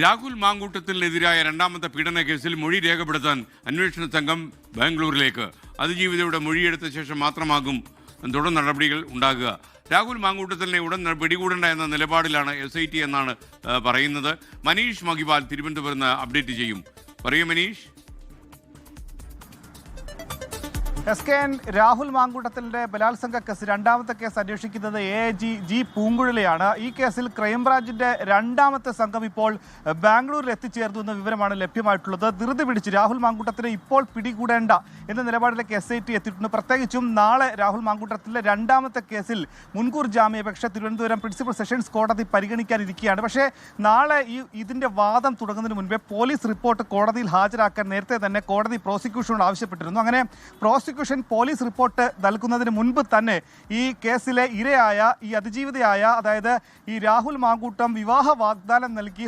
രാഹുൽ മാങ്കൂട്ടത്തിനെതിരായ രണ്ടാമത്തെ പീഡന കേസിൽ മൊഴി രേഖപ്പെടുത്താൻ അന്വേഷണ സംഘം ബാംഗ്ലൂരിലേക്ക്. അതിജീവിതയുടെ മൊഴിയെടുത്ത ശേഷം മാത്രമാകും തുടർ നടപടികൾ ഉണ്ടാകുക. രാഹുൽ മാങ്കൂട്ടത്തിനെ ഉടൻ പിടികൂടേണ്ട എന്ന നിലപാടിലാണ് SIT എന്നാണ് പറയുന്നത്. മനീഷ് മഹിവാൽ തിരുവനന്തപുരത്ത് നിന്ന് അപ്ഡേറ്റ് ചെയ്യും. പറയൂ മനീഷ്. SKN രാഹുൽ മാങ്കൂട്ടത്തിൻ്റെ ബലാത്സംഗ കേസ് രണ്ടാമത്തെ കേസ് അന്വേഷിക്കുന്നത് AIG G പൂങ്കുഴലിയാണ്. ഈ കേസിൽ ക്രൈംബ്രാഞ്ചിന്റെ രണ്ടാമത്തെ സംഘം ഇപ്പോൾ ബാംഗ്ലൂരിൽ എത്തിച്ചേർന്നു എന്ന വിവരമാണ് ലഭ്യമായിട്ടുള്ളത്. ധൃതി പിടിച്ച് രാഹുൽ മാങ്കൂട്ടത്തിനെ ഇപ്പോൾ പിടികൂടേണ്ട എന്ന നിലപാടിലേക്ക് SIT എത്തിയിട്ടുണ്ട്. പ്രത്യേകിച്ചും നാളെ രാഹുൽ മാങ്കൂട്ടത്തിലെ രണ്ടാമത്തെ കേസിൽ മുൻകൂർ ജാമ്യാപേക്ഷ തിരുവനന്തപുരം പ്രിൻസിപ്പൽ സെഷൻസ് കോടതി പരിഗണിക്കാനിരിക്കുകയാണ്. പക്ഷേ നാളെ ഇതിന്റെ വാദം തുടങ്ങുന്നതിന് മുൻപേ പോലീസ് റിപ്പോർട്ട് കോടതിയിൽ ഹാജരാക്കാൻ നേരത്തെ തന്നെ കോടതി പ്രോസിക്യൂഷനോട് ആവശ്യപ്പെട്ടിരുന്നു. അങ്ങനെ പോലീസ് റിപ്പോർട്ട് നൽകുന്നതിന് മുൻപ് തന്നെ ഈ കേസിലെ ഇരയായ ഈ അതിജീവിതയായ അതായത് ഈ രാഹുൽ മാങ്കൂട്ടം വിവാഹ വാഗ്ദാനം നൽകി